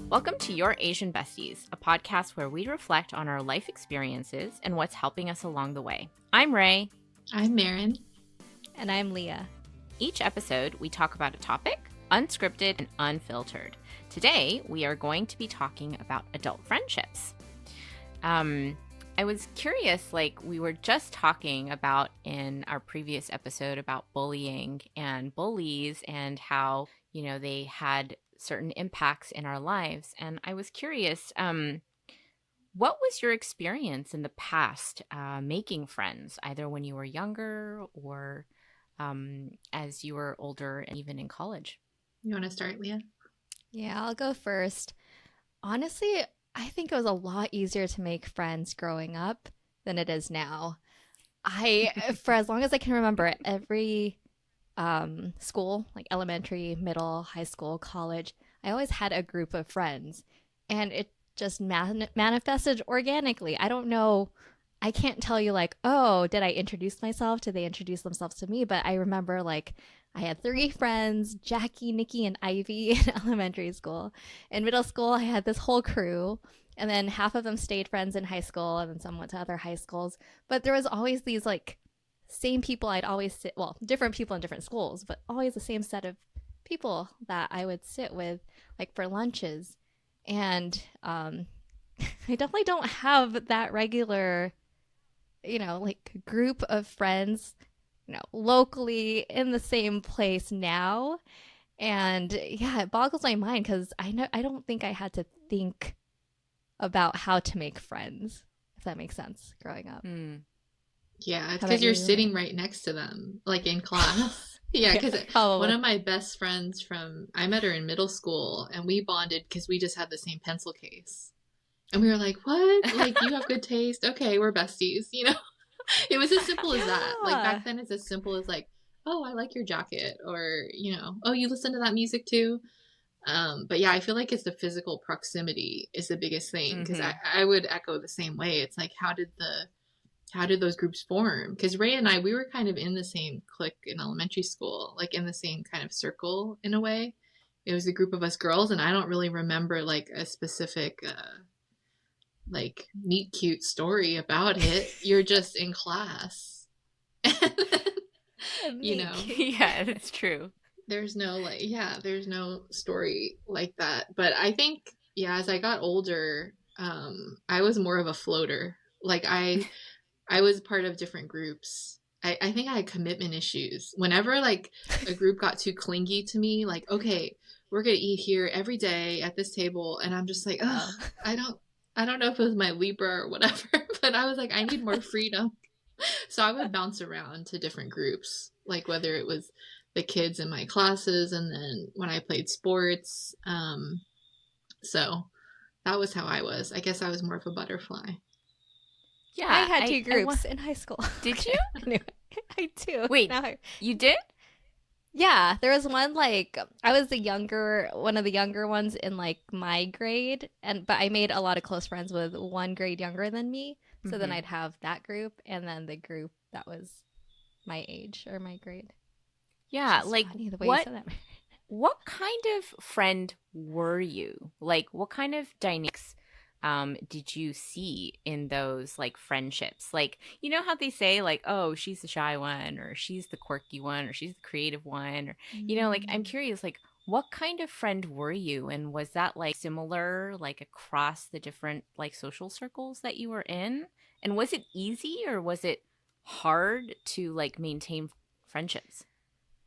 Welcome to Your Asian Besties, a podcast where we reflect on our life experiences and what's helping us along the way. I'm Ray. I'm Maryn. And I'm Leah. Each episode, we talk about a topic, unscripted and unfiltered. Today, we are going to be talking about adult friendships. I was curious, like we were just talking about in our previous episode about bullying and bullies and how, you know, they had certain impacts in our lives. And I was curious, what was your experience in the past making friends, either when you were younger or as you were older and even in college? You want to start, Leah? Yeah, I'll go first. Honestly, I think it was a lot easier to make friends growing up than it is now. For as long as I can remember, every school, like elementary, middle, high school, college, I always had a group of friends, and it just manifested organically. I don't know. I can't tell you like, oh, did I introduce myself? Did they introduce themselves to me? But I remember like I had 3 friends, Jackie, Nikki, and Ivy in elementary school. In middle school, I had this whole crew. And then half of them stayed friends in high school, and then some went to other high schools. But there was always these like same people I'd always sit, well, different people in different schools, but always the same set of people that I would sit with like for lunches. And I definitely don't have that regular, like group of friends, locally in the same place now. And yeah, it boggles my mind because I don't think I had to think about how to make friends, if that makes sense, growing up. Yeah, it's because you're sitting right next to them, like in class. Yeah, because one of my best friends I met her in middle school, and we bonded because we just had the same pencil case. And we were like, what? Like, you have good taste? Okay, we're besties, It was as simple as that. Like, back then, it's as simple as like, oh, I like your jacket, or, oh, you listen to that music too? But yeah, I feel like it's the physical proximity is the biggest thing, because I would echo the same way. It's like, how did those groups form? Because Ray and we were kind of in the same clique in elementary school, like in the same kind of circle in a way. It was a group of us girls, and I don't really remember like a specific like neat cute story about it. You're just in class. Yeah, it's true. There's no story like that. But I think, as I got older, I was more of a floater. Like I was part of different groups. I think I had commitment issues. Whenever like a group got too clingy to me, like, okay, we're going to eat here every day at this table. And I'm just like, oh, I don't know if it was my Libra or whatever, but I was like, I need more freedom. So I would bounce around to different groups, like whether it was the kids in my classes, and then when I played sports. So that was how I was. I guess I was more of a butterfly. Yeah, I had 2 groups in high school. Did you? Anyway, I do. Wait, you did? Yeah, there was one like I was one of the younger ones in like my grade, but I made a lot of close friends with 1 grade younger than me. So then I'd have that group, and then the group that was my age or my grade. Yeah, like what kind of friend were you? Like, what kind of dynamics did you see in those like friendships? Like, you know how they say like, oh, she's the shy one, or she's the quirky one, or she's the creative one, or like, I'm curious, like, what kind of friend were you, and was that like similar like across the different like social circles that you were in? And was it easy, or was it hard to like maintain friendships?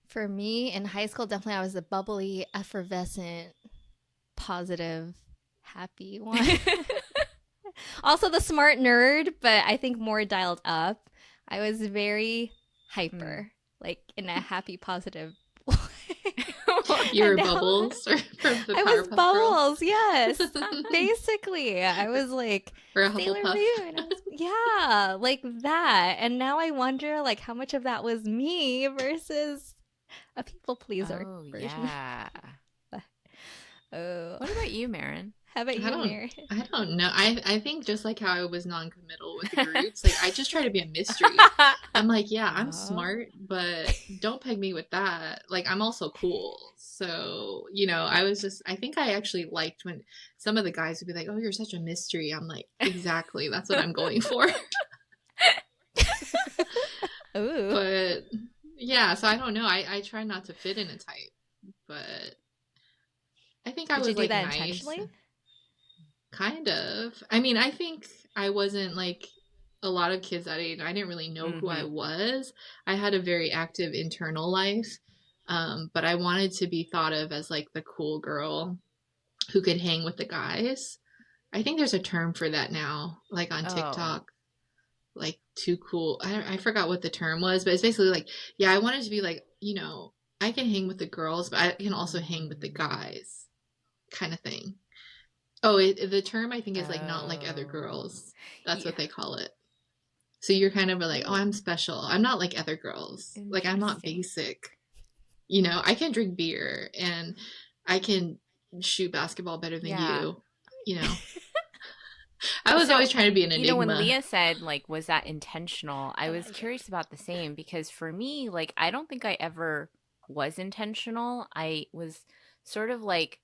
For me in high school, definitely I was the bubbly, effervescent, positive, happy one. Also the smart nerd, but I think more dialed up. I was very hyper, like in a happy, positive way. You were Bubbles from the I was Bubbles, yes. Basically, I was like Sailor Moon. Yeah, like that. And now I wonder like how much of that was me versus a people pleaser version. Yeah. Oh. What about you, Maryn? How about you, Maryn? I don't know. I think just like how I was non-committal with the groups, like I just try to be a mystery. I'm like, yeah, I'm smart, but don't peg me with that. Like I'm also cool. So, I think I actually liked when some of the guys would be like, oh, you're such a mystery. I'm like, exactly. That's what I'm going for. Ooh. But yeah, so I don't know. I try not to fit in a type, but I think I was Did you do like that nice. intentionally? Kind of. I mean, I think I wasn't like a lot of kids that age. I didn't really know who I was. I had a very active internal life, but I wanted to be thought of as like the cool girl who could hang with the guys. I think there's a term for that now, like on TikTok, like too cool. I forgot what the term was, but it's basically like, yeah, I wanted to be like, I can hang with the girls, but I can also hang with the guys, kind of thing. Oh, the term I think is like not like other girls. That's what they call it. So you're kind of like, oh, I'm special. I'm not like other girls. Like I'm not basic. I can drink beer and I can shoot basketball better than you. I was always trying to be an enigma. When Leah said, like, was that intentional? I was curious about the same because for me, like, I don't think I ever was intentional. I was sort of like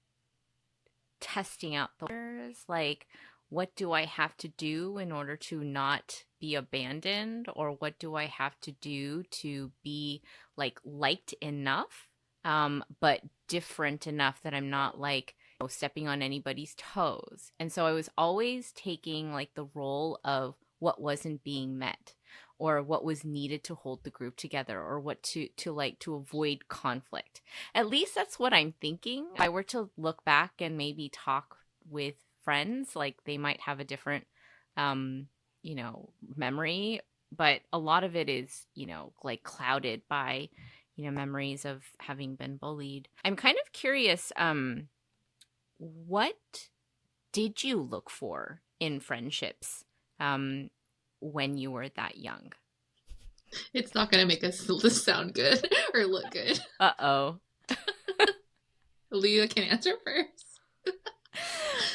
testing out the waters, like what do I have to do in order to not be abandoned, or what do I have to do to be like liked enough but different enough that I'm not like stepping on anybody's toes. And so I was always taking like the role of what wasn't being met, or what was needed to hold the group together, or what to avoid conflict. At least that's what I'm thinking. If I were to look back and maybe talk with friends, like they might have a different memory, but a lot of it is, like clouded by, memories of having been bullied. I'm kind of curious, what did you look for in friendships when you were that young? It's not going to make us sound good or look good. Uh-oh. Leah can answer first.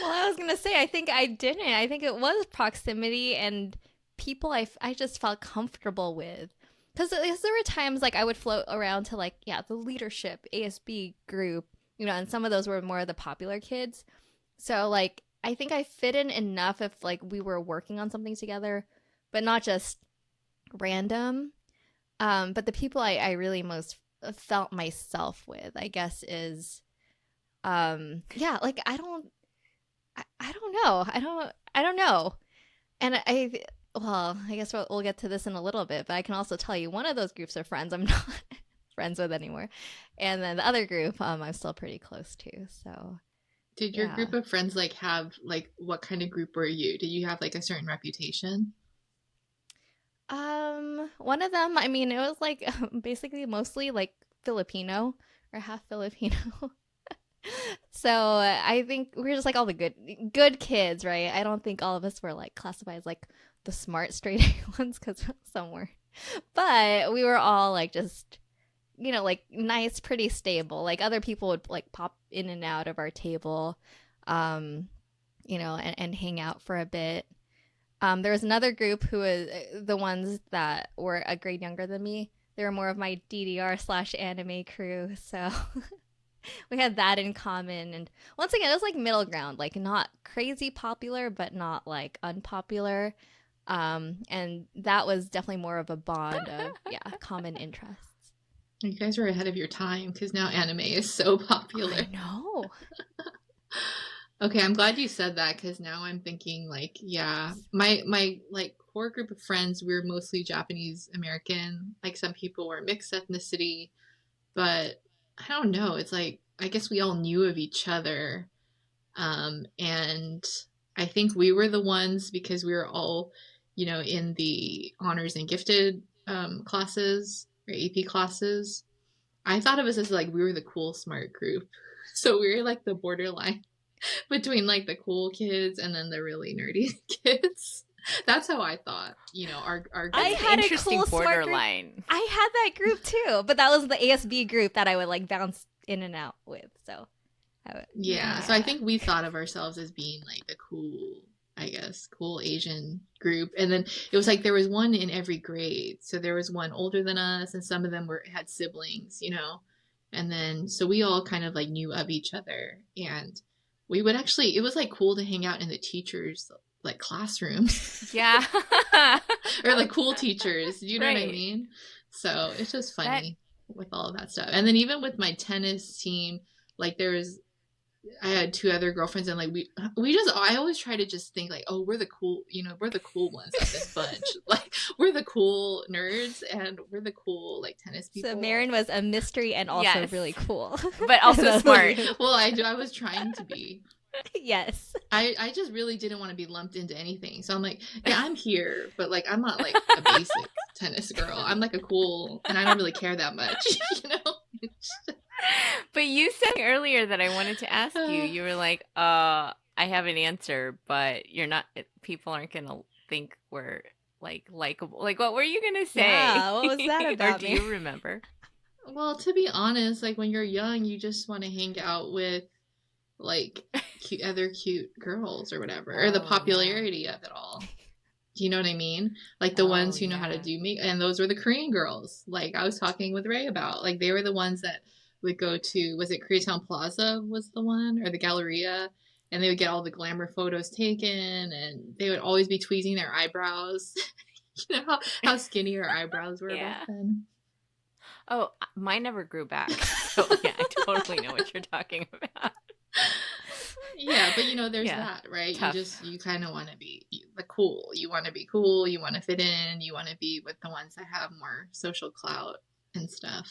Well, I was going to say, I think I didn't. I think it was proximity and people I just felt comfortable with. Because there were times like I would float around to like, the leadership ASB group, and some of those were more of the popular kids. So like, I think I fit in enough if like we were working on something together, but not just random. But the people I really most felt myself with, I guess, is like I don't know. I don't know. And I guess we'll get to this in a little bit, but I can also tell you one of those groups of friends I'm not friends with anymore. And then the other group I'm still pretty close to. So did your group of friends like have like what kind of group were you? Did you have like a certain reputation? One of them, I mean, it was like basically mostly like Filipino or half Filipino. So I think we were just like all the good kids, right? I don't think all of us were like classified as like the smart straight A ones, because some were, but we were all like just like nice, pretty stable. Like other people would like pop in and out of our table, and hang out for a bit. There was another group who was the ones that were a grade younger than me. They were more of my DDR/anime crew, so we had that in common. And once again, it was like middle ground, like not crazy popular, but not like unpopular. And that was definitely more of a bond of common interests. You guys were ahead of your time, because now anime is so popular. I know. Okay, I'm glad you said that, because now I'm thinking like, my like core group of friends, we were mostly Japanese American. Like some people were mixed ethnicity, but I don't know. It's like, I guess we all knew of each other. And I think we were the ones, because we were all, in the honors and gifted classes or AP classes. I thought of us as like, we were the cool, smart group. So we were like the borderline between like the cool kids and then the really nerdy kids. That's how I thought, our I had interesting a cool borderline. I had that group too, but that was the ASB group that I would like bounce in and out with. So Yeah. So I think we thought of ourselves as being like the cool Asian group. And then it was like there was one in every grade. So there was one older than us, and some of them had siblings, And then so we all kind of like knew of each other, and we would actually, it was like cool to hang out in the teachers' like classrooms. Yeah. Or like cool teachers. You know what I mean? So it's just funny with all of that stuff. And then even with my tennis team, like I had 2 other girlfriends, and like I always try to just think like, oh, we're the cool ones of this bunch. Like we're the cool nerds, and we're the cool like tennis people. So Maryn was a mystery and also really cool, but also smart. Well, I was trying to be. Yes. I just really didn't want to be lumped into anything. So I'm like, yeah, I'm here, but like I'm not like a basic tennis girl. I'm like a cool, and I don't really care that much, But you said earlier that I wanted to ask you. You were like, I have an answer, but you're not. People aren't gonna think we're like likable. Like, what were you gonna say? Yeah, what was that about? Or do you remember? Well, to be honest, like when you're young, you just want to hang out with like other cute girls or whatever, or the popularity of it all. Do you know what I mean? Like the ones who know how to do makeup, and those were the Korean girls. Like I was talking with Ray about, like they were the ones that would go to, was it Koreatown Plaza was the one, or the Galleria, and they would get all the glamour photos taken, and they would always be tweezing their eyebrows. You know how skinny her eyebrows were back then. Oh, mine never grew back. So yeah, I totally know what you're talking about. Yeah, but there's that, right? Tough. You kind of want to be the cool. You want to be cool. You want to fit in. You want to be with the ones that have more social clout and stuff.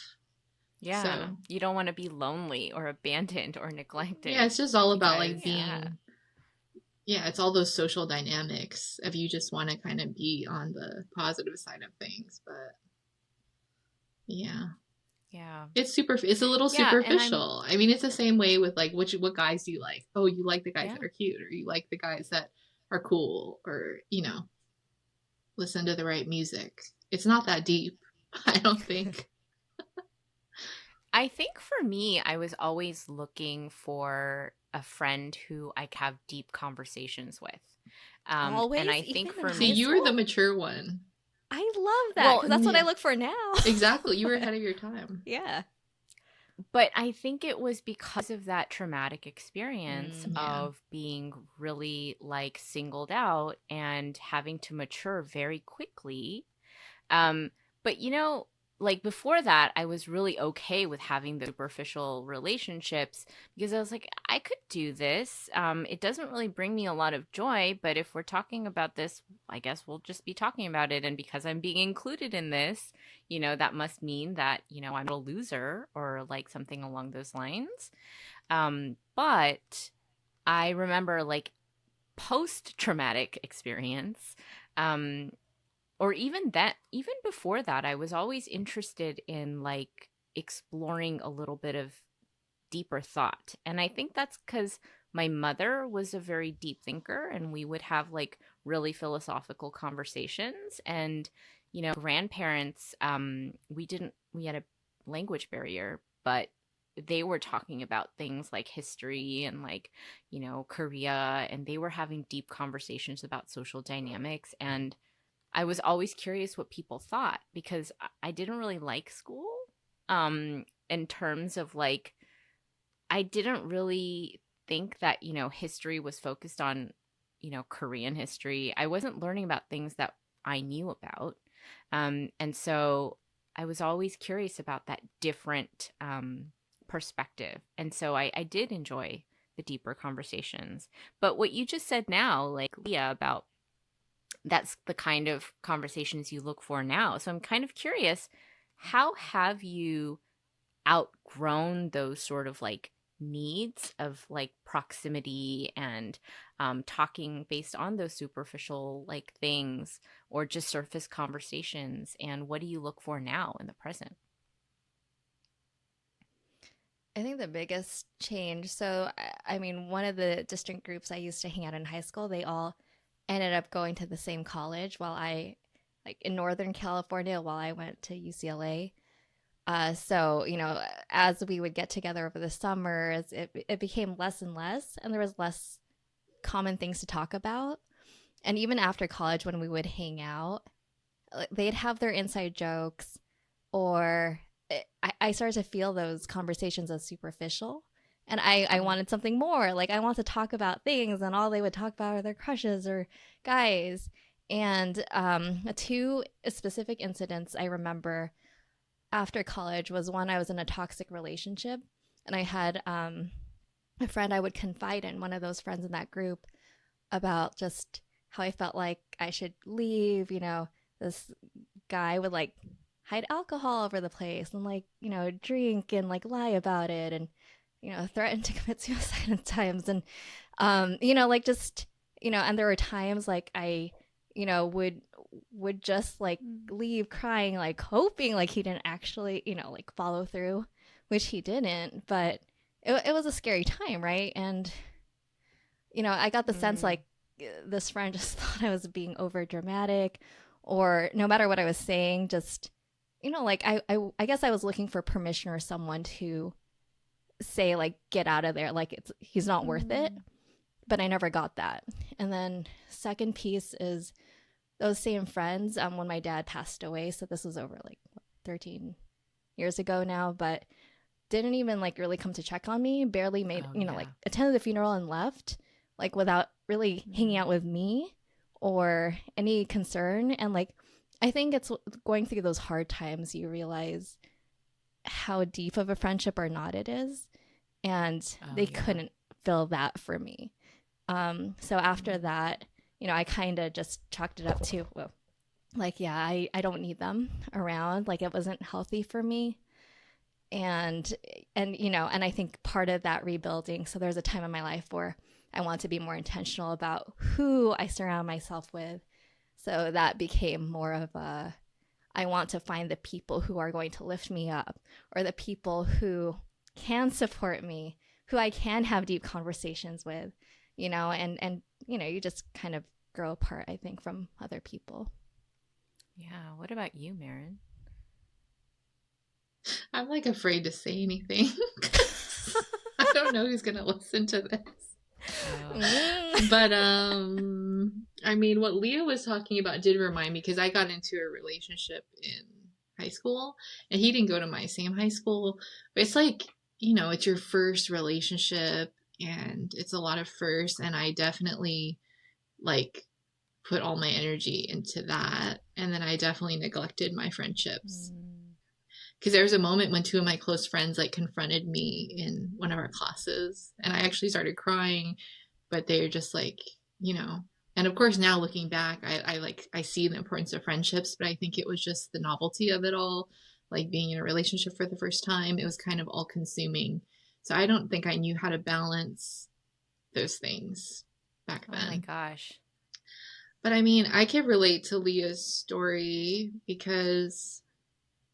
Yeah. So, you don't want to be lonely or abandoned or neglected. Yeah, it's just all about like being. Yeah, it's all those social dynamics of you just want to kind of be on the positive side of things, but yeah. Yeah. It's a little superficial. I mean, it's the same way with like what guys do you like? Oh, you like the guys that are cute, or you like the guys that are cool, or listen to the right music. It's not that deep, I don't think. I think for me, I was always looking for a friend who I could have deep conversations with. Always, and I think for me, see, you were the mature one. I love that, because that's what I look for now. Exactly. You were ahead of your time. Yeah. But I think it was because of that traumatic experience of being really like singled out and having to mature very quickly. But like before that, I was really okay with having the superficial relationships because I was like, I could do this. It doesn't really bring me a lot of joy, but if we're talking about this, I guess we'll just be talking about it. And because I'm being included in this, that must mean that, I'm a loser or like something along those lines. But I remember like post-traumatic experience, or even before that, I was always interested in like exploring a little bit of deeper thought. And I think that's because my mother was a very deep thinker, and we would have like really philosophical conversations. And, grandparents, we had a language barrier, but they were talking about things like history and like, Korea, and they were having deep conversations about social dynamics. And I was always curious what people thought because I didn't really like school in terms of like, I didn't really think that, history was focused on, Korean history. I wasn't learning about things that I knew about. And so I was always curious about that different perspective. And so I did enjoy the deeper conversations. But what you just said now, like Leah, about that's the kind of conversations you look for now. So I'm kind of curious, how have you outgrown those sort of like needs of like proximity and talking based on those superficial like things or just surface conversations? And what do you look for now in the present? I think the biggest change, so I mean, one of the distant groups I used to hang out in high school, they all ended up going to the same college while I, like in Northern California, while I went to UCLA. So, as we would get together over the summers, it became less and less, and there was less common things to talk about. And even after college, when we would hang out, they'd have their inside jokes, or I started to feel those conversations as superficial. And I wanted something more. Like, I want to talk about things, and all they would talk about are their crushes or guys. And two specific incidents I remember after college was one, I was in a toxic relationship, and I had a friend I would confide in, one of those friends in that group, about just how I felt like I should leave. This guy would like hide alcohol over the place and like, drink and like lie about it, and, threaten to commit suicide at times. And, like just, and there were times like I, would just like leave crying, like hoping like he didn't actually, like follow through, which he didn't. But it was a scary time, right? And, I got the sense like this friend just thought I was being over dramatic, or no matter what I was saying, just, like I guess I was looking for permission or someone to say like, get out of there, like he's not worth it. But I never got that. And then second piece is those same friends, when my dad passed away, so this was over like 13 years ago now, but didn't even like really come to check on me, barely made, like attended the funeral and left, like without really hanging out with me or any concern. And like, I think it's going through those hard times, you realize how deep of a friendship or not it is. And they couldn't fill that for me. So after that, I kind of just chalked it up to, like, yeah, I don't need them around. Like, it wasn't healthy for me. And I think part of that rebuilding, so there's a time in my life where I want to be more intentional about who I surround myself with. So that became more of I want to find the people who are going to lift me up, or the people who can support me, who I can have deep conversations with, and you just kind of grow apart, I think, from other people. Yeah. What about you, Maryn? I'm like afraid to say anything. I don't know who's going to listen to this. But I mean, what Leah was talking about did remind me, because I got into a relationship in high school, and he didn't go to my same high school. But it's like, it's your first relationship, and it's a lot of firsts, and I definitely like put all my energy into that, and then I definitely neglected my friendships. Because there was a moment when two of my close friends like confronted me in one of our classes, and I actually started crying, but they're just like, and of course now looking back, I see the importance of friendships, but I think it was just the novelty of it all, like being in a relationship for the first time. It was kind of all consuming. So I don't think I knew how to balance those things back then. Oh my gosh. But I mean, I can relate to Leah's story because,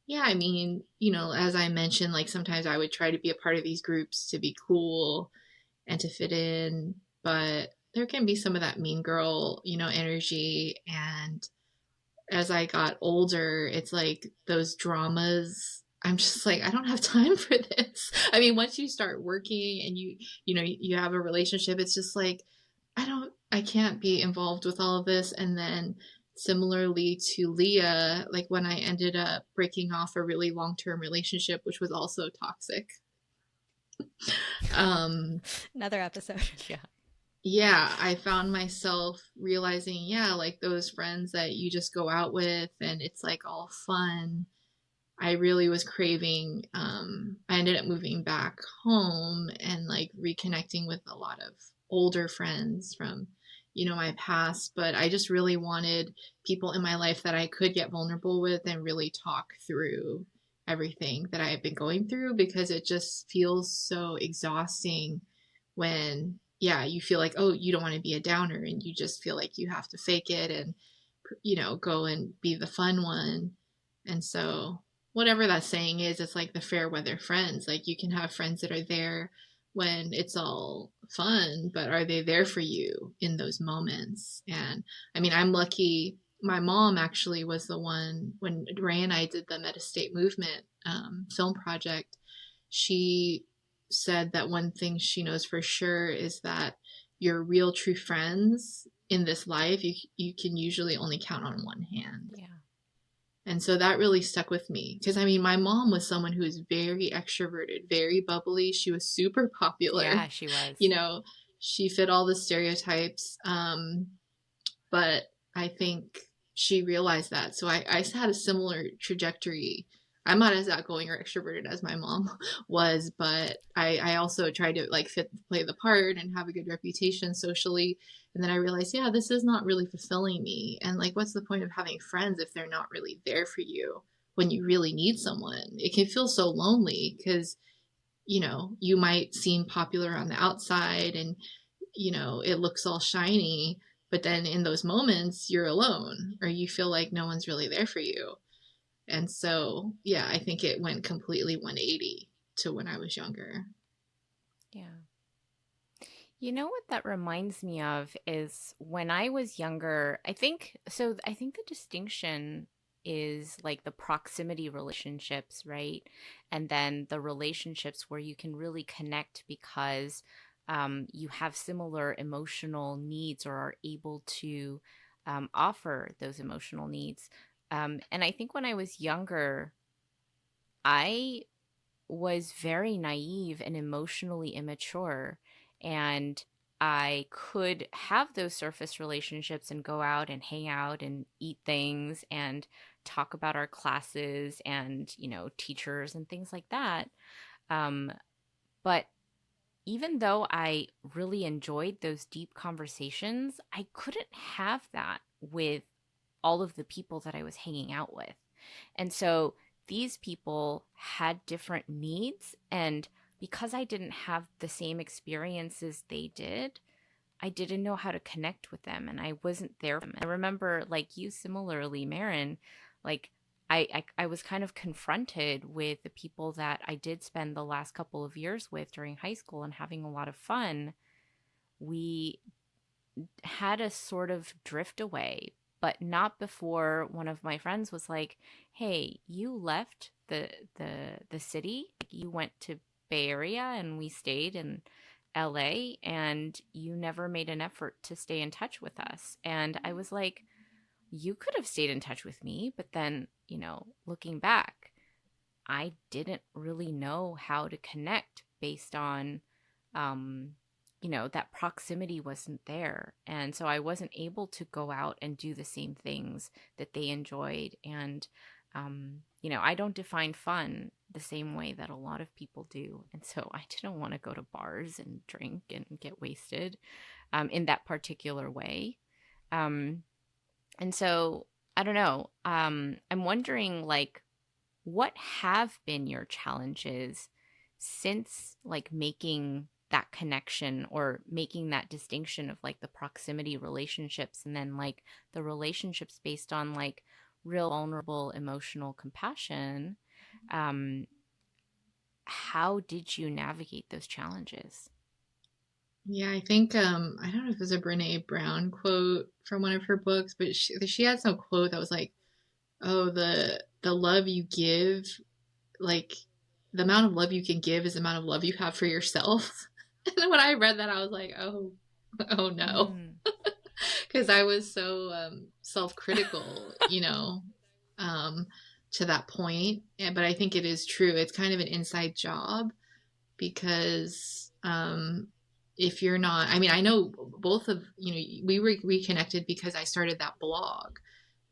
yeah, I mean, as I mentioned, like sometimes I would try to be a part of these groups to be cool and to fit in, but there can be some of that mean girl, energy. And as I got older, it's like those dramas, I'm just like, I don't have time for this. I mean, once you start working and you have a relationship, it's just like, I can't be involved with all of this. And then similarly to Leah, like when I ended up breaking off a really long-term relationship, which was also toxic. Another episode. Yeah, I found myself realizing, like those friends that you just go out with and it's like all fun. I really was craving, I ended up moving back home and like reconnecting with a lot of older friends from, my past, but I just really wanted people in my life that I could get vulnerable with and really talk through everything that I have been going through, because it just feels so exhausting when, you feel like, oh, you don't want to be a downer and you just feel like you have to fake it and, go and be the fun one. And so whatever that saying is, it's like the fair weather friends. Like you can have friends that are there when it's all fun, but are they there for you in those moments? And I mean, I'm lucky my mom actually was the one, when Ray and I did the Metastate Movement film project, she said that one thing she knows for sure is that your real true friends in this life, you can usually only count on one hand. Yeah. And so that really stuck with me, because I mean, my mom was someone who was very extroverted, very bubbly. She was super popular. Yeah, she was. You know, she fit all the stereotypes. But I think she realized that. So I had a similar trajectory. I'm not as outgoing or extroverted as my mom was, but I also tried to like play the part and have a good reputation socially. And then I realized, yeah, this is not really fulfilling me. And like, what's the point of having friends if they're not really there for you when you really need someone? It can feel so lonely because, you know, you might seem popular on the outside and, you know, it looks all shiny, but then in those moments you're alone or you feel like no one's really there for you. And so, yeah, I think it went completely 180 to when I was younger. Yeah. You know what that reminds me of is when I was younger, I think the distinction is like the proximity relationships, right? And then the relationships where you can really connect because you have similar emotional needs or are able to offer those emotional needs. And I think when I was younger, I was very naive and emotionally immature. And I could have those surface relationships and go out and hang out and eat things and talk about our classes and, you know, teachers and things like that. But even though I really enjoyed those deep conversations, I couldn't have that with all of the people that I was hanging out with. And so these people had different needs. And because I didn't have the same experiences they did, I didn't know how to connect with them and I wasn't there for them. I remember, like you similarly, Maryn, like I was kind of confronted with the people that I did spend the last couple of years with during high school and having a lot of fun. We had a sort of drift away, but not before one of my friends was like, "Hey, you left the city. You went to Bay Area and we stayed in LA and you never made an effort to stay in touch with us." And I was like, "You could have stayed in touch with me, but then, you know, looking back, I didn't really know how to connect based on you know, that proximity wasn't there. And so I wasn't able to go out and do the same things that they enjoyed. And, you know, I don't define fun the same way that a lot of people do. And so I didn't want to go to bars and drink and get wasted in that particular way. And so I don't know. I'm wondering, like, what have been your challenges since, like, making that connection or making that distinction of like the proximity relationships and then like the relationships based on like real vulnerable emotional compassion? How did you navigate those challenges? Yeah, I think I don't know if it was a Brene Brown quote from one of her books, but she had some quote that was like, "Oh, the love you give, like the amount of love you can give is the amount of love you have for yourself." And when I read that, I was like, oh no. Because I was so self-critical, you know, to that point. But I think it is true. It's kind of an inside job because if you're not, I mean, I know both of, you know, we were reconnected because I started that blog.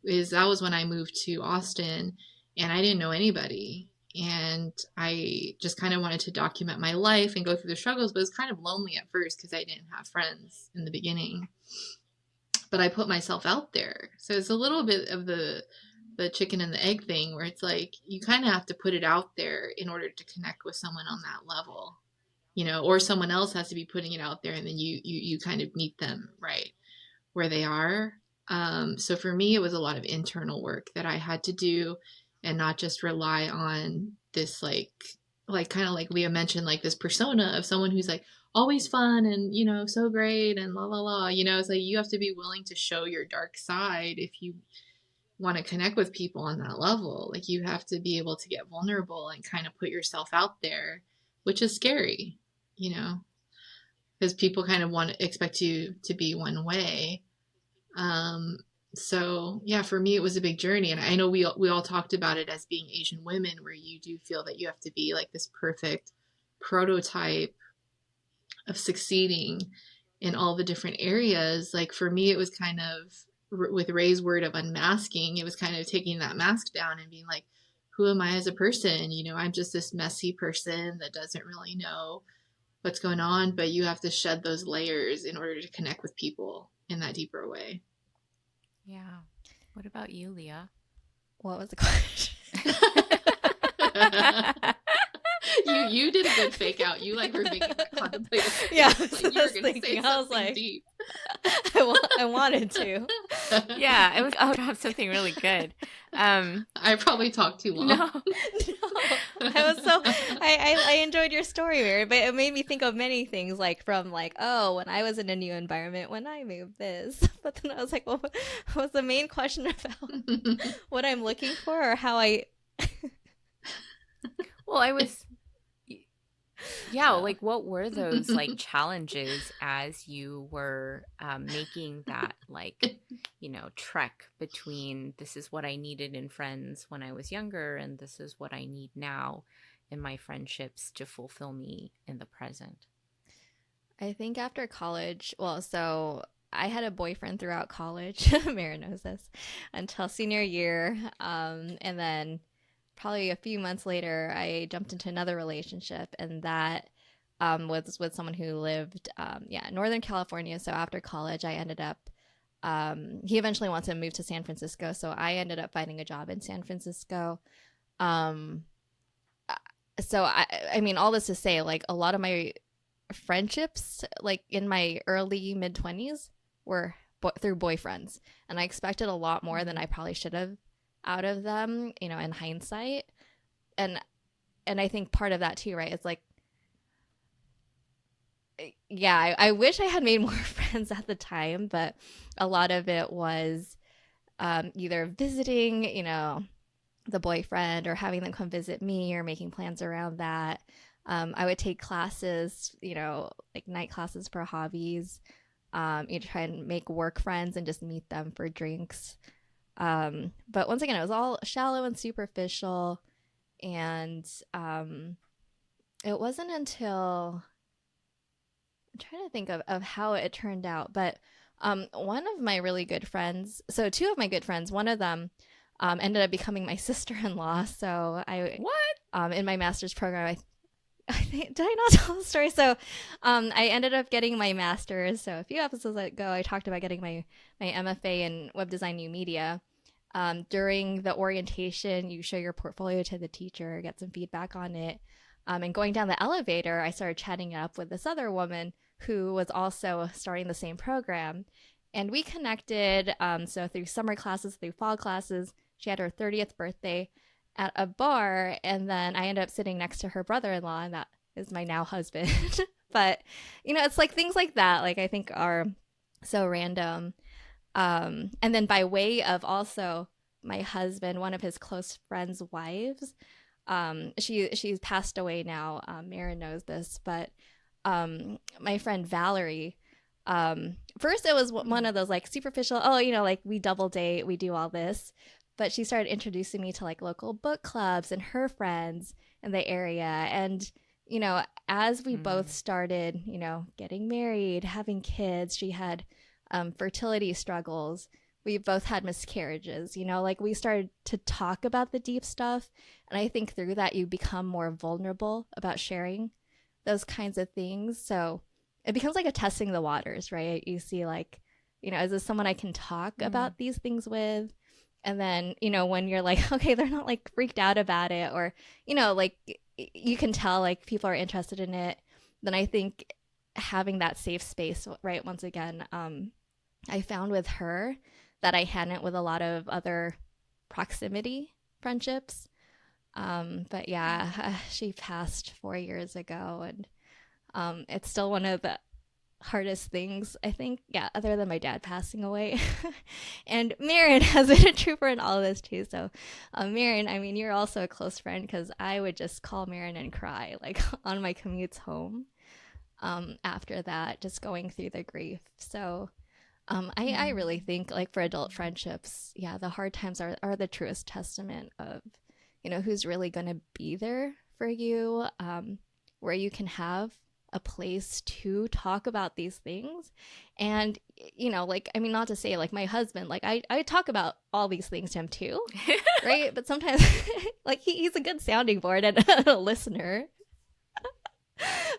That was when I moved to Austin and I didn't know anybody. And I just kind of wanted to document my life and go through the struggles, but it was kind of lonely at first because I didn't have friends in the beginning. But I put myself out there. So it's a little bit of the chicken and the egg thing where it's like you kind of have to put it out there in order to connect with someone on that level, you know, or someone else has to be putting it out there and then you kind of meet them right where they are. So for me, it was a lot of internal work that I had to do and not just rely on this like like kind of like Leah mentioned, like this persona of someone who's like always fun and, you know, so great and la la la, you know, it's like you have to be willing to show your dark side if you want to connect with people on that level. Like you have to be able to get vulnerable and kind of put yourself out there, which is scary, you know, because people kind of want to expect you to be one way. So yeah, for me, it was a big journey. And I know we all talked about it as being Asian women, where you do feel that you have to be like this perfect prototype of succeeding in all the different areas. Like for me, it was kind of with Ray's word of unmasking, it was kind of taking that mask down and being like, who am I as a person? You know, I'm just this messy person that doesn't really know what's going on, but you have to shed those layers in order to connect with people in that deeper way. Yeah. What about you, Leah? What was the question? You did a good fake out. You like were making that contemplative face. Yeah, like, you were going to say something deep. I wanted to. Yeah, it was. Oh, I have something really good. I probably talked too long. No. I was so I enjoyed your story, Mary, but it made me think of many things, like from like, oh, when I was in a new environment, when I moved this. But then I was like, well, was the main question about what I'm looking for, or how I? Well, I was. Yeah, like what were those like challenges as you were making that like, you know, trek between this is what I needed in friends when I was younger and this is what I need now in my friendships to fulfill me in the present? I think after college, well, so I had a boyfriend throughout college. Maryn knows this, until senior year, and then probably a few months later, I jumped into another relationship, and that was with someone who lived, in Northern California. So after college, I ended up, he eventually wanted to move to San Francisco, so I ended up finding a job in San Francisco. So I mean, all this to say, like a lot of my friendships, like in my early mid-20s, were through boyfriends, and I expected a lot more than I probably should have out of them, you know, in hindsight. And I think part of that too, right? It's like, yeah, I wish I had made more friends at the time, but a lot of it was either visiting, you know, the boyfriend, or having them come visit me, or making plans around that. I would take classes, you know, like night classes for hobbies. You try and make work friends and just meet them for drinks. But once again, it was all shallow and superficial. And it wasn't until, I'm trying to think of how it turned out. But one of my really good friends, so two of my good friends, one of them ended up becoming my sister-in-law. So in my master's program, I think, did I not tell the story? So I ended up getting my master's. So a few episodes ago, I talked about getting my MFA in web design new media. During the orientation, you show your portfolio to the teacher, get some feedback on it. And going down the elevator, I started chatting it up with this other woman who was also starting the same program. And we connected, so through summer classes, through fall classes. She had her 30th birthday at a bar, and then I ended up sitting next to her brother-in-law, and that is my now husband. But, you know, it's like things like that, like I think are so random. And then by way of also my husband, one of his close friends' wives, she's passed away now. Maryn knows this, but my friend Valerie, first it was one of those like superficial, oh, you know, like we double date, we do all this. But she started introducing me to like local book clubs and her friends in the area. And, you know, as we both started, you know, getting married, having kids, she had fertility struggles. We both had miscarriages, you know, like we started to talk about the deep stuff. And I think through that, you become more vulnerable about sharing those kinds of things. So it becomes like a testing the waters, right? You see like, you know, is this someone I can talk about these things with? And then, you know, when you're like, okay, they're not like freaked out about it, or, you know, like you can tell like people are interested in it, then I think having that safe space, right? Once again, I found with her that I hadn't with a lot of other proximity friendships. But yeah, she passed 4 years ago, and it's still one of the hardest things, I think, yeah, other than my dad passing away. And Maryn has been a trooper in all of this too. So Maryn, I mean, you're also a close friend, because I would just call Maryn and cry like on my commutes home after that, just going through the grief. So I really think, like, for adult friendships, yeah, the hard times are the truest testament of, who's really going to be there for you, where you can have a place to talk about these things. And, like, I mean, not to say, like, my husband, like, I talk about all these things to him too, right? But sometimes, like, he's a good sounding board and a listener.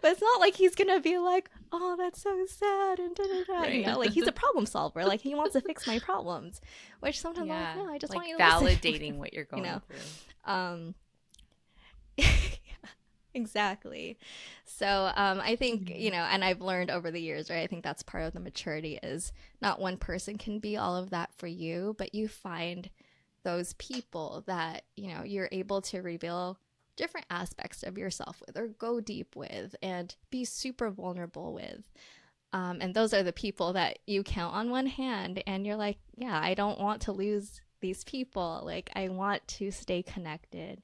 But it's not like he's gonna be like, oh, that's so sad, and right. Like, he's a problem solver. Like, he wants to fix my problems, which sometimes I'm like, no, I just like want you to validating listen. what you're going through. Exactly. So I think, and I've learned over the years, right? I think that's part of the maturity, is not one person can be all of that for you, but you find those people that, you're able to reveal different aspects of yourself with, or go deep with, and be super vulnerable with. And those are the people that you count on one hand, and you're like, yeah, I don't want to lose these people. Like, I want to stay connected.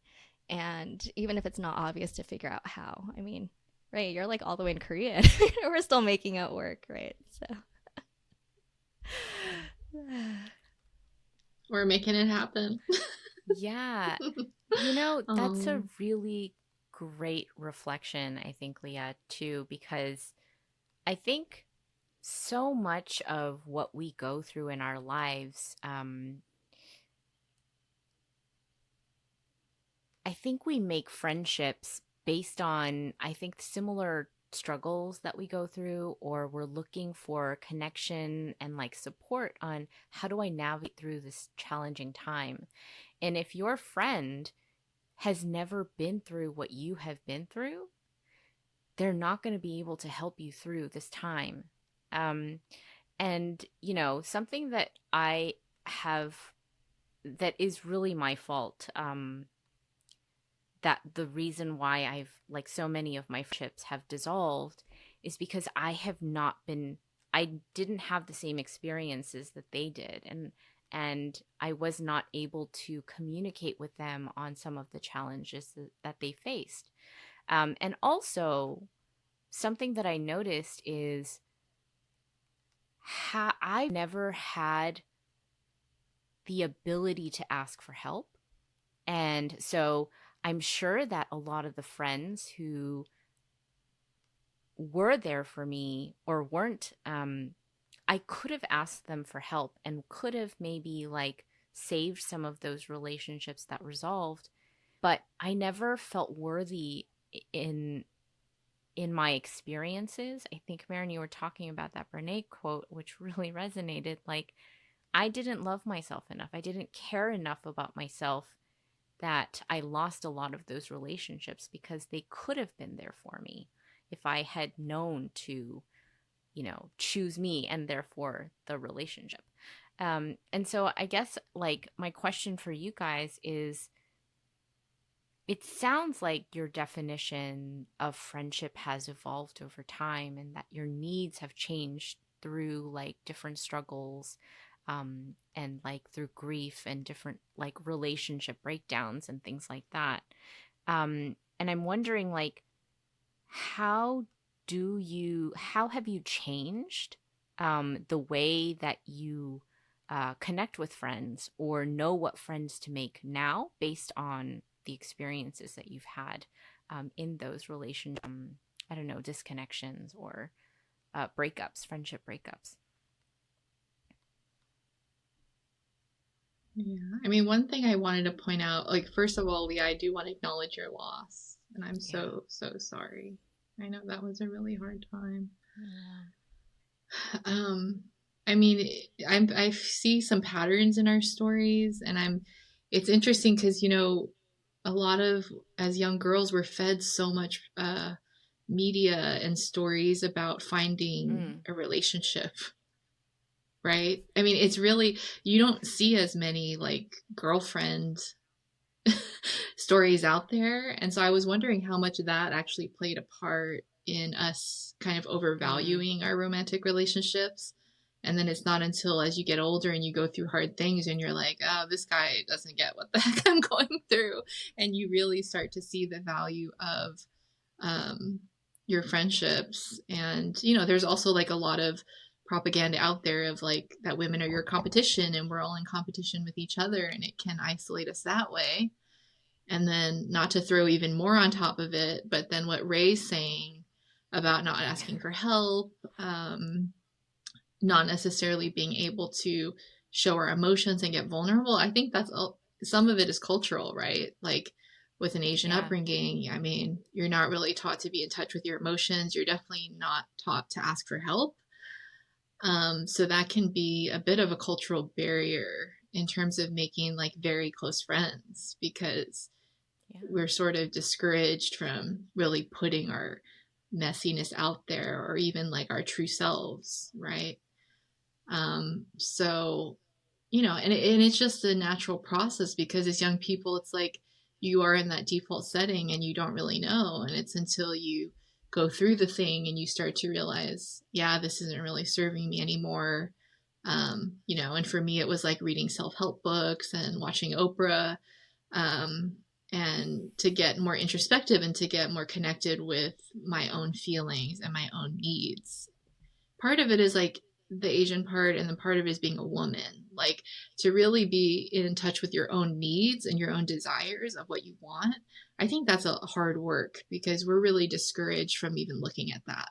And even if it's not obvious, to figure out how. I mean, right, you're like all the way in Korea. We're still making it work, right? So we're making it happen. Yeah. That's a really great reflection, I think, Leah, too, because I think so much of what we go through in our lives, I think we make friendships based on, I think, similar struggles that we go through, or we're looking for connection and like support on how do I navigate through this challenging time. And if your friend has never been through what you have been through, they're not going to be able to help you through this time. And, something that I have that is really my fault, that the reason why I've, like, so many of my friendships have dissolved is because I didn't have the same experiences that they did. And I was not able to communicate with them on some of the challenges that they faced. And also, something that I noticed is I never had the ability to ask for help. And so I'm sure that a lot of the friends who were there for me or weren't, I could have asked them for help and could have maybe like saved some of those relationships that resolved, but I never felt worthy in my experiences. I think, Maryn, you were talking about that Brene quote, which really resonated. Like, I didn't love myself enough. I didn't care enough about myself, that I lost a lot of those relationships because they could have been there for me if I had known to, choose me and therefore the relationship. And so I guess, like, my question for you guys is, it sounds like your definition of friendship has evolved over time, and that your needs have changed through like different struggles, and like through grief and different like relationship breakdowns and things like that. And I'm wondering, like, how have you changed the way that you connect with friends, or know what friends to make now based on the experiences that you've had in those relationships, I don't know, disconnections or breakups, friendship breakups? Yeah. I mean, one thing I wanted to point out, like, first of all, Leah, I do want to acknowledge your loss. And I'm so sorry. I know that was a really hard time. Yeah. I mean, I see some patterns in our stories, and it's interesting because, a lot of, as young girls, we're fed so much media and stories about finding a relationship. Right? I mean, it's really, you don't see as many like girlfriend stories out there. And so I was wondering how much of that actually played a part in us kind of overvaluing our romantic relationships. And then it's not until as you get older and you go through hard things and you're like, oh, this guy doesn't get what the heck I'm going through. And you really start to see the value of your friendships. And, you know, there's also like a lot of propaganda out there of like that women are your competition and we're all in competition with each other, and it can isolate us that way. And then, not to throw even more on top of it, but then what Ray's saying about not asking for help, not necessarily being able to show our emotions and get vulnerable. I think that's some of it is cultural, right? Like with an Asian upbringing, I mean, you're not really taught to be in touch with your emotions. You're definitely not taught to ask for help. So that can be a bit of a cultural barrier in terms of making like very close friends, because we're sort of discouraged from really putting our messiness out there, or even like our true selves, right? So, you know, and it's just a natural process, because as young people, it's like you are in that default setting and you don't really know. And it's until you go through the thing and you start to realize, yeah, this isn't really serving me anymore. You know, and for me, it was like reading self-help books and watching Oprah, and to get more introspective and to get more connected with my own feelings and my own needs. Part of it is like the Asian part, and then part of it is being a woman, like to really be in touch with your own needs and your own desires of what you want. I think that's a hard work, because we're really discouraged from even looking at that.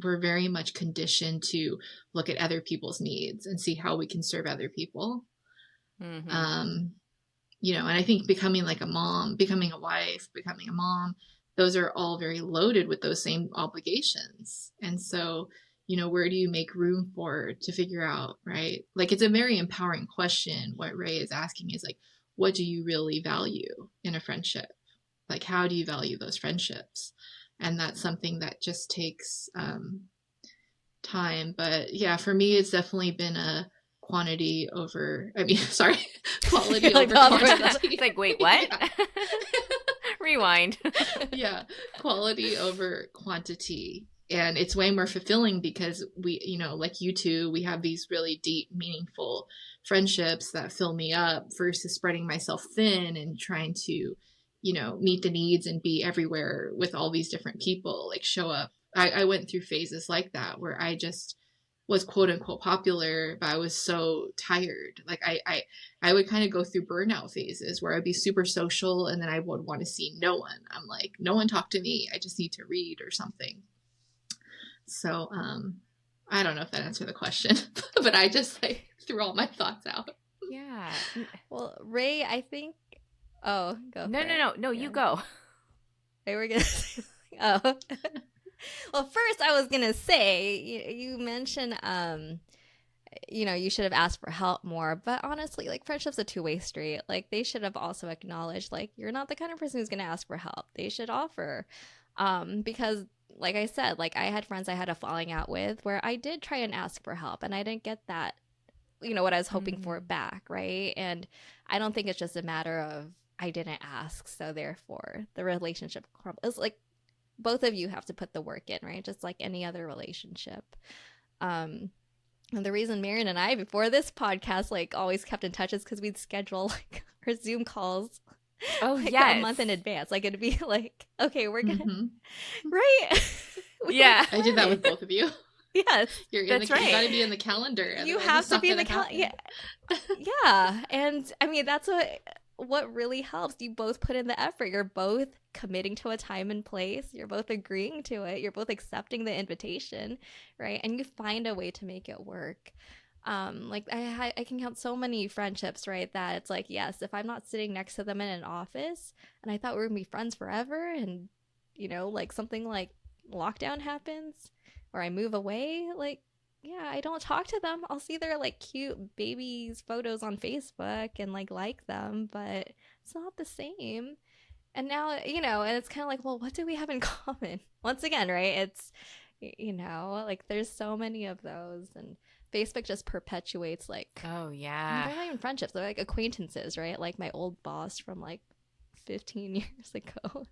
We're very much conditioned to look at other people's needs and see how we can serve other people. You know, and I think becoming like a mom, becoming a wife, becoming a mom, those are all very loaded with those same obligations. And so, you know, where do you make room for to figure out, right? Like, it's a very empowering question. What Ray is asking is like, what do you really value in a friendship? Like, how do you value those friendships? And that's something that just takes time. But yeah, for me, it's definitely been a quality over quantity It's like, wait, what? Yeah. Rewind. Yeah, quality over quantity. And it's way more fulfilling, because we, you know, like you two, we have these really deep, meaningful friendships that fill me up, versus spreading myself thin and trying to, you know, meet the needs and be everywhere with all these different people, like show up. I went through phases like that where I just was quote unquote popular, but I was so tired. Like I would kind of go through burnout phases where I'd be super social and then I would want to see no one. I'm like, no one talk to me. I just need to read or something. So, I don't know if that answered the question, but I just like threw all my thoughts out. Yeah. Well, Ray, I think. Oh, go. No. You go. They were gonna. Oh. Well, first I was gonna say you mentioned you know, you should have asked for help more, but honestly, like, friendship's a two-way street. Like, they should have also acknowledged, like, you're not the kind of person who's gonna ask for help. They should offer, because like I said, like, I had friends I had a falling out with where I did try and ask for help and I didn't get that, you know, what I was hoping for back, right? And I don't think it's just a matter of I didn't ask, so therefore the relationship crumbles. It's like both of you have to put the work in, right? Just like any other relationship. And the reason Maryn and I, before this podcast, like, always kept in touch is because we'd schedule like our Zoom calls like a month in advance. Like, it'd be like, okay, we're gonna right. Yeah, I did that with both of you. Yes, that's right. You gotta be in the calendar. You have to be in the calendar. Yeah, and I mean, that's what really helps. You both put in the effort. You're both committing to a time and place. You're both agreeing to it. You're both accepting the invitation, right? And you find a way to make it work. Like, I can count so many friendships, right, that it's like, yes, if I'm not sitting next to them in an office and I thought we were gonna be friends forever, and, you know, like, something like lockdown happens or I move away, like, yeah, I don't talk to them. I'll see their like cute babies photos on Facebook and like them, but it's not the same. And now, you know, and it's kind of like, well, what do we have in common? Once again, right? It's, you know, like, there's so many of those, and Facebook just perpetuates, like, oh yeah, they're not even friendships, they're like acquaintances, right? Like my old boss from like 15 years ago.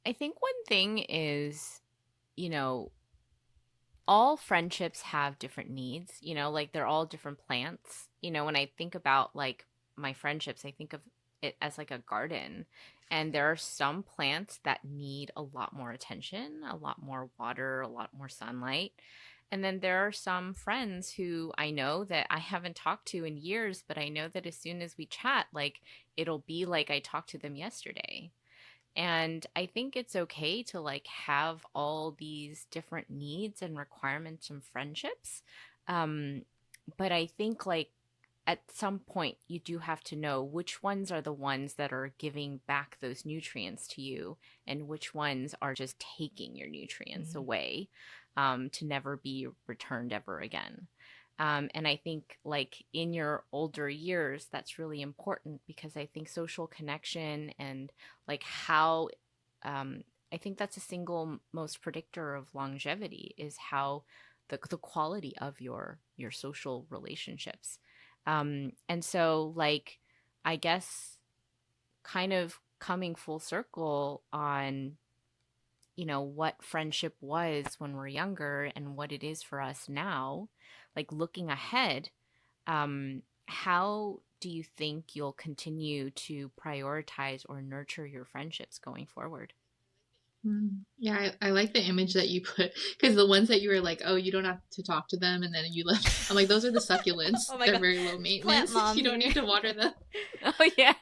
I think one thing is, all friendships have different needs, like they're all different plants. When I think about like my friendships, I think of it as like a garden. And there are some plants that need a lot more attention, a lot more water, a lot more sunlight. And then there are some friends who I know that I haven't talked to in years, but I know that as soon as we chat, like it'll be like I talked to them yesterday. And I think it's okay to like have all these different needs and requirements and friendships. But I think like at some point you do have to know which ones are the ones that are giving back those nutrients to you and which ones are just taking your nutrients away, to never be returned ever again. And I think like in your older years, that's really important because I think social connection and like how, I think that's a single most predictor of longevity is how the quality of your social relationships. And so like, I guess kind of coming full circle on, what friendship was when we're younger and what it is for us now, like looking ahead, how do you think you'll continue to prioritize or nurture your friendships going forward? Yeah, I like the image that you put because the ones that you were like, oh, you don't have to talk to them, and then you left. I'm like, those are the succulents. Oh my They're God. very low maintenance. You don't need to water them. Oh yeah.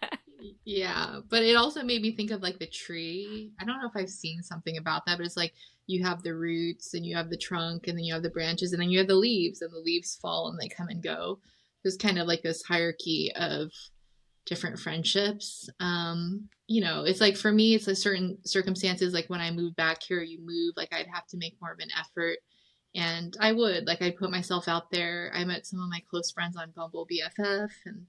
Yeah, but it also made me think of like the tree. I don't know if I've seen something about that, but it's like you have the roots and you have the trunk and then you have the branches and then you have the leaves and the leaves fall and they come and go. There's kind of like this hierarchy of different friendships. It's like for me, it's a certain circumstances, like when I moved back here, you move, like I'd have to make more of an effort. And I would, like, I'd put myself out there. I met some of my close friends on Bumble BFF, and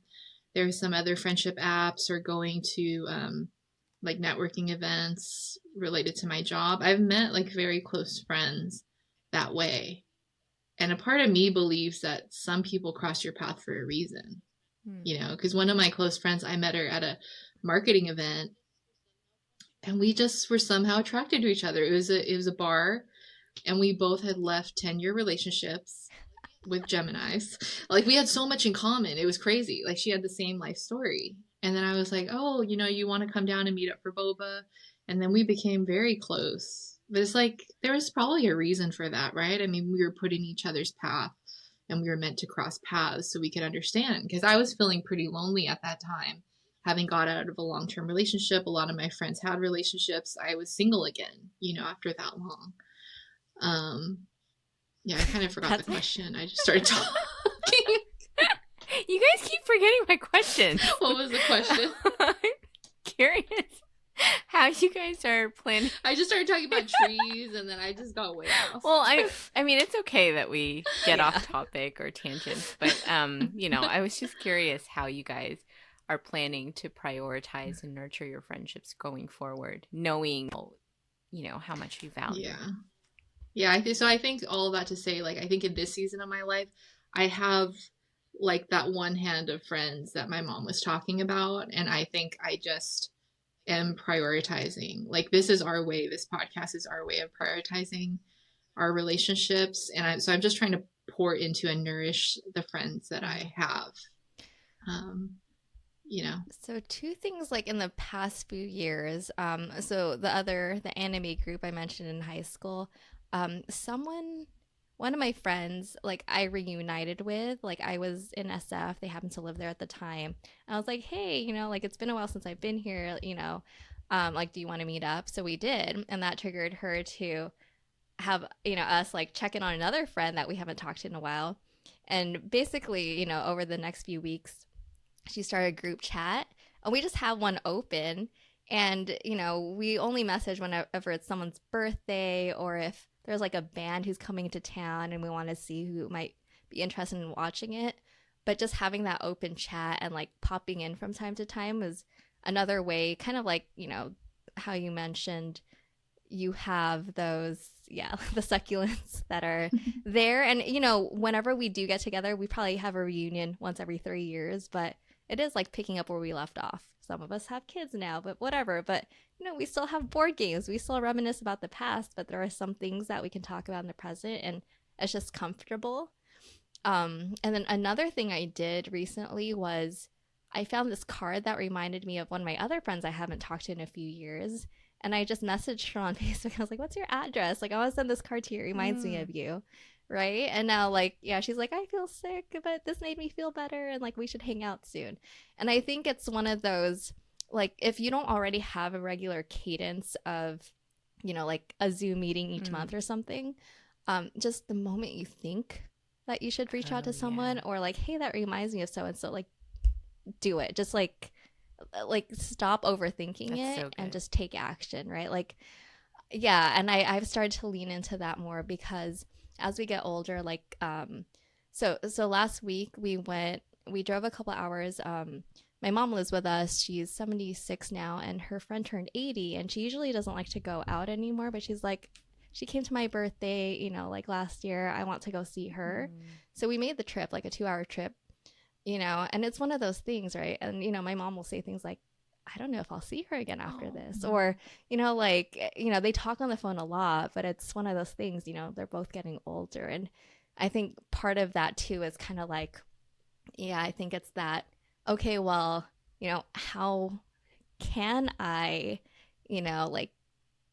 there's some other friendship apps or going to like networking events related to my job. I've met like very close friends that way. And a part of me believes that some people cross your path for a reason. Because one of my close friends, I met her at a marketing event and we just were somehow attracted to each other. It was a bar and we both had left 10-year relationships with Geminis. Like we had so much in common. It was crazy. Like she had the same life story. And then I was like, oh, you want to come down and meet up for boba? And then we became very close. But it's like, there was probably a reason for that, right? I mean, we were put in each other's path. And we were meant to cross paths so we could understand. Because I was feeling pretty lonely at that time. Having got out of a long-term relationship, a lot of my friends had relationships. I was single again, after that long. Yeah, I kind of forgot the question. I just started talking. You guys keep forgetting my question. What was the question? I'm curious how you guys are planning. I just started talking about trees and then I just got way off. Well, I mean, it's okay that we get off topic or tangents, but I was just curious how you guys are planning to prioritize and nurture your friendships going forward, knowing, how much you value. Yeah. I think all of that to say, like, I think in this season of my life, I have like that one hand of friends that my mom was talking about. And I think I just am prioritizing, like, this is our way. This podcast is our way of prioritizing our relationships. And so I'm just trying to pour into and nourish the friends that I have. So two things like in the past few years, so the anime group I mentioned in high school, one of my friends, like I reunited with, like I was in SF, they happened to live there at the time. I was like, hey, like it's been a while since I've been here, like, do you want to meet up? So we did. And that triggered her to have, us like check in on another friend that we haven't talked to in a while. And basically, over the next few weeks, she started a group chat and we just have one open. And, we only message whenever it's someone's birthday or if there's like a band who's coming to town and we want to see who might be interested in watching it. But just having that open chat and like popping in from time to time was another way, kind of like, how you mentioned you have those, the succulents that are there. And, whenever we do get together, we probably have a reunion once every 3 years, but it is like picking up where we left off. some of us have kids now, but whatever. But, we still have board games. We still reminisce about the past, but there are some things that we can talk about in the present, and it's just comfortable. And then another thing I did recently was I found this card that reminded me of one of my other friends I haven't talked to in a few years. And I just messaged her on Facebook. I was like, what's your address? Like, I want to send this card to you. It reminds me of you. Right. And now, like, yeah, she's like, I feel sick, but this made me feel better. And like, we should hang out soon. And I think it's one of those, like, if you don't already have a regular cadence of, like a Zoom meeting each month or something, just the moment you think that you should reach out to someone or like, hey, that reminds me of so and so, like, do it. Just like stop overthinking it and just take action, right? Like, yeah. And I've started to lean into that more because as we get older, like, so last week we drove a couple hours. My mom lives with us. She's 76 now, and her friend turned 80, and she usually doesn't like to go out anymore, but she's like, she came to my birthday, like last year. I want to go see her. So we made the trip, like a 2-hour trip, and it's one of those things, right? And, my mom will say things like, I don't know if I'll see her again after this. Or, they talk on the phone a lot, but it's one of those things, they're both getting older. And I think part of that too is kind of like, yeah, I think it's that, okay, well, how can I, like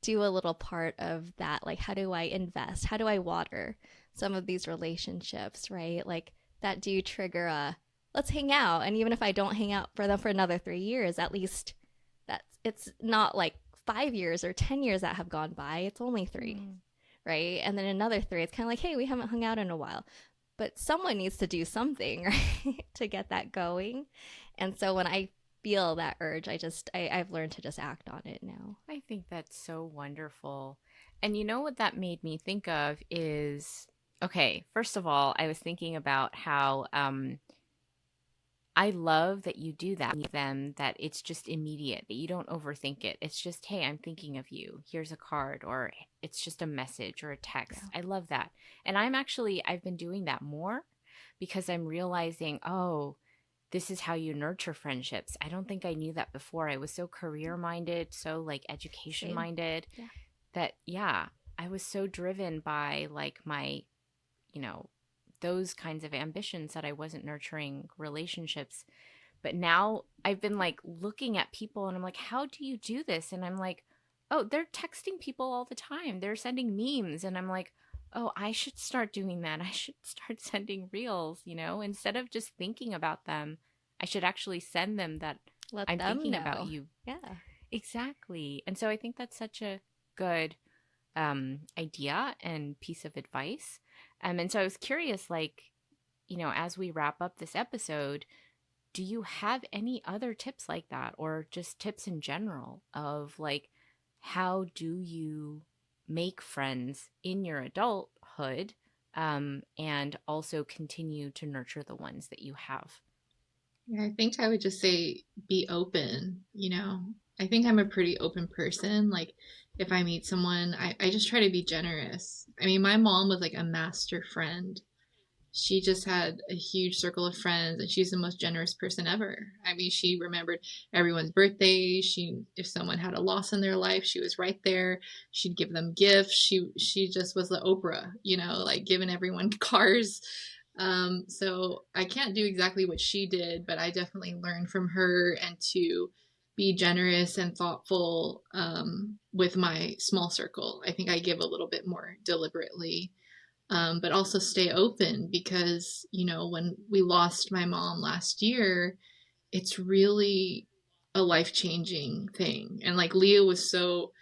do a little part of that? Like, how do I invest? How do I water some of these relationships, right? Like that do trigger a, let's hang out. And even if I don't hang out for them for another 3 years, at least it's not like 5 years or 10 years that have gone by. It's only 3, right? And then another 3, it's kind of like, hey, we haven't hung out in a while. But someone needs to do something, right, to get that going. And so when I feel that urge, I've learned to just act on it now. I think that's so wonderful. And you know what that made me think of is, okay, first of all, I was thinking about how I love that you do that with them, that it's just immediate, that you don't overthink it. It's just, hey, I'm thinking of you. Here's a card, or it's just a message or a text. Yeah. I love that. And I've been doing that more because I'm realizing, oh, this is how you nurture friendships. I don't think I knew that before. I was so career minded, so like education minded that, I was so driven by like my, those kinds of ambitions that I wasn't nurturing relationships. But now I've been like looking at people and I'm like, how do you do this? And I'm like, oh, they're texting people all the time. They're sending memes. And I'm like, oh, I should start doing that. I should start sending reels, instead of just thinking about them. I should actually send them that I'm thinking about you. Yeah, exactly. And so I think that's such a good idea and piece of advice. And so I was curious, like, as we wrap up this episode, do you have any other tips like that, or just tips in general of like, how do you make friends in your adulthood and also continue to nurture the ones that you have? Yeah, I think I would just say be open. I think I'm a pretty open person. Like if I meet someone, I just try to be generous. I mean, my mom was like a master friend. She just had a huge circle of friends, and she's the most generous person ever. I mean, she remembered everyone's birthday. If someone had a loss in their life, she was right there. She'd give them gifts. She just was the Oprah, like giving everyone cars. So I can't do exactly what she did, but I definitely learned from her, and to be generous and thoughtful with my small circle. I think I give a little bit more deliberately, but also stay open because, when we lost my mom last year, it's really a life-changing thing. And like Leah was so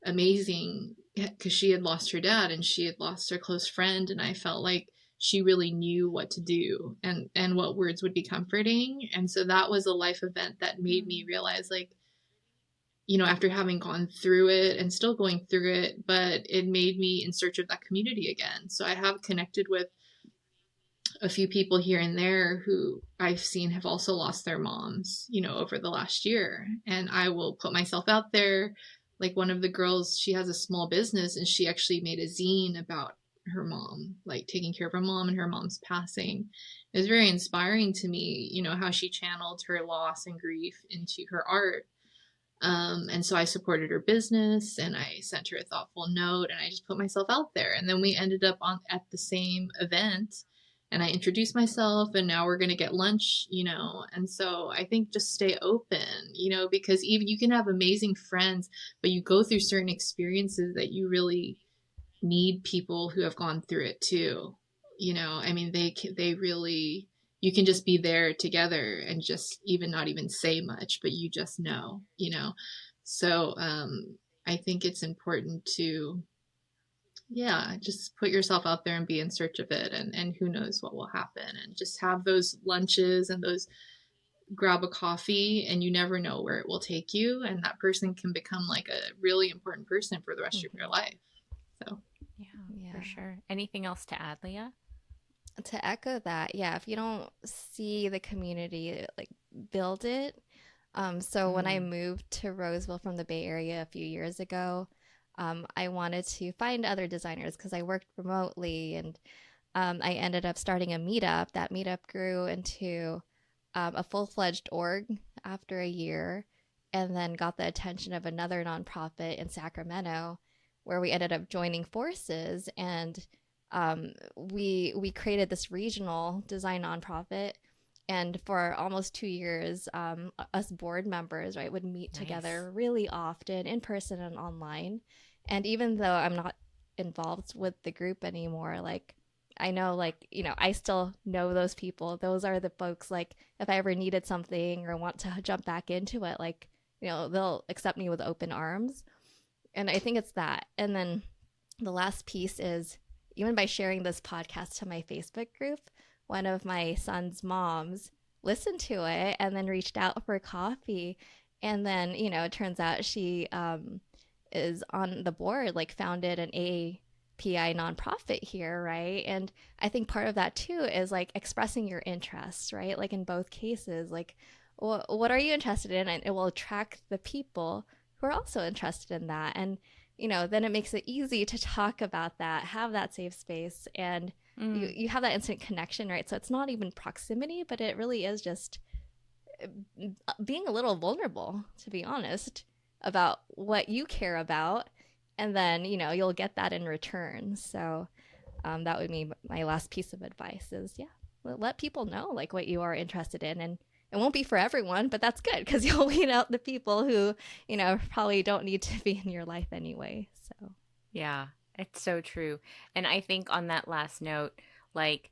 amazing because she had lost her dad and she had lost her close friend. And I felt like she really knew what to do and what words would be comforting. And so that was a life event that made me realize, like, after having gone through it and still going through it, but it made me in search of that community again. So I have connected with a few people here and there who I've seen have also lost their moms, over the last year. And I will put myself out there. Like one of the girls, she has a small business and she actually made a zine about her mom, like taking care of her mom and her mom's passing. It was very inspiring to me, you know, how she channeled her loss and grief into her art. And so I supported her business and I sent her a thoughtful note and I just put myself out there. And then we ended up at the same event and I introduced myself and now we're going to get lunch, you know. And so I think just stay open, you know, because even you can have amazing friends, but you go through certain experiences that you really need people who have gone through it too. You know, I mean, they really, you can just be there together and just even not even say much, but you just know, you know. So I think it's important to, yeah, just put yourself out there and be in search of it, and who knows what will happen, and just have those lunches and those, grab a coffee, and you never know where it will take you, and that person can become like a really important person for the rest of your life. So yeah, for sure. Anything else to add, Leah? To echo that, yeah, if you don't see the community, like, build it. So when I moved to Roseville from the Bay Area a few years ago, I wanted to find other designers because I worked remotely, and I ended up starting a meetup. That meetup grew into a full-fledged org after a year, and then got the attention of another nonprofit in Sacramento, where we ended up joining forces, and we created this regional design nonprofit. And for almost 2 years, us board members, right, would meet together really often in person and online. And even though I'm not involved with the group anymore, like, I know, like, you know, I still know those people. Those are the folks, like, if I ever needed something or want to jump back into it, like, you know, they'll accept me with open arms. And I think it's that. And then the last piece is, even by sharing this podcast to my Facebook group, one of my son's moms listened to it and then reached out for coffee. And then, you know, it turns out she is on the board, like, founded an API nonprofit here, right? And I think part of that too is, like, expressing your interests, right? Like, in both cases, like, what are you interested in? And it will attract the people who are also interested in that. And, you know, then it makes it easy to talk about that, have that safe space, and you have that instant connection, right? So it's not even proximity, but it really is just being a little vulnerable, to be honest, about what you care about. And then, you know, you'll get that in return. So that would be my last piece of advice is, yeah, let people know, like, what you are interested in. And it won't be for everyone, but that's good because you'll weed out the people who, you know, probably don't need to be in your life anyway. So, yeah, it's so true. And I think on that last note, like,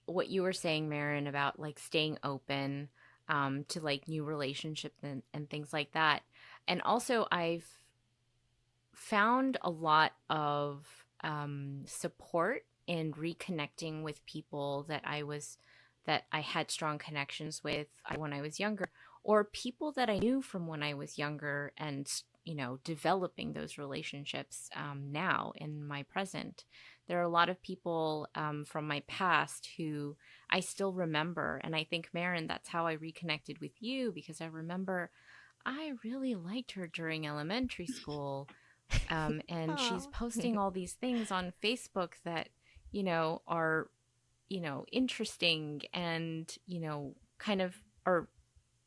what you were saying, Maryn, about, like, staying open to, like, new relationships and things like that. And also, I've found a lot of support in reconnecting with people that I had strong connections with when I was younger, or people that I knew from when I was younger, and, you know, developing those relationships now in my present. There are a lot of people from my past who I still remember. And I think, Maryn, that's how I reconnected with you, because I remember I really liked her during elementary school. And she's posting all these things on Facebook that, you know, are, you know, interesting and, you know, kind of are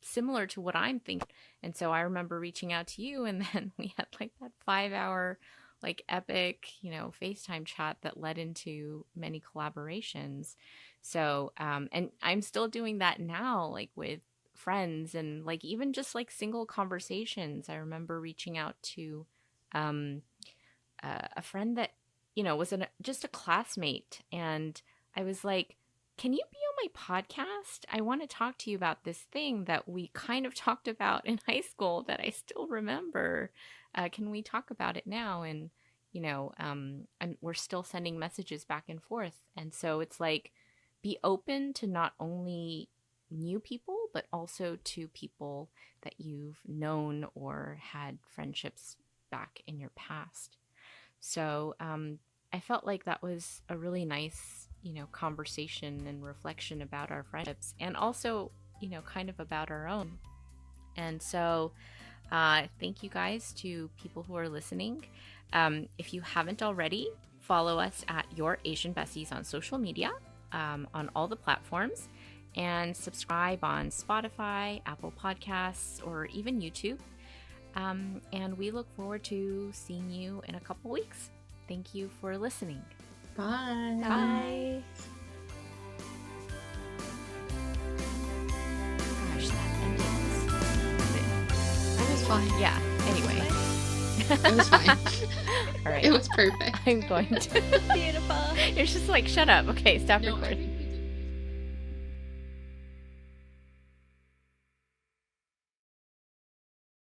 similar to what I'm thinking. And so I remember reaching out to you, and then we had, like, that 5-hour, like, epic, you know, FaceTime chat that led into many collaborations. So, and I'm still doing that now, like, with friends, and, like, even just, like, single conversations. I remember reaching out to a friend that, you know, was just a classmate, and I was like, can you be on my podcast? I want to talk to you about this thing that we kind of talked about in high school that I still remember. Can we talk about it now? And, you know, and we're still sending messages back and forth. And so it's like, be open to not only new people, but also to people that you've known or had friendships back in your past. So I felt like that was a really nice, you know, conversation and reflection about our friendships, and also, you know, kind of about our own. And so thank you guys to people who are listening. If you haven't already, follow us at Your Asian Besties on social media, on all the platforms, and subscribe on Spotify, Apple Podcasts, or even YouTube. And we look forward to seeing you in a couple weeks. Thank you for listening. Bye. Bye. Gosh, that ending It was fine. Yeah, anyway. It was fine. All right. It was perfect. I'm going to. Beautiful. You're just like, shut up. Okay, stop No, recording.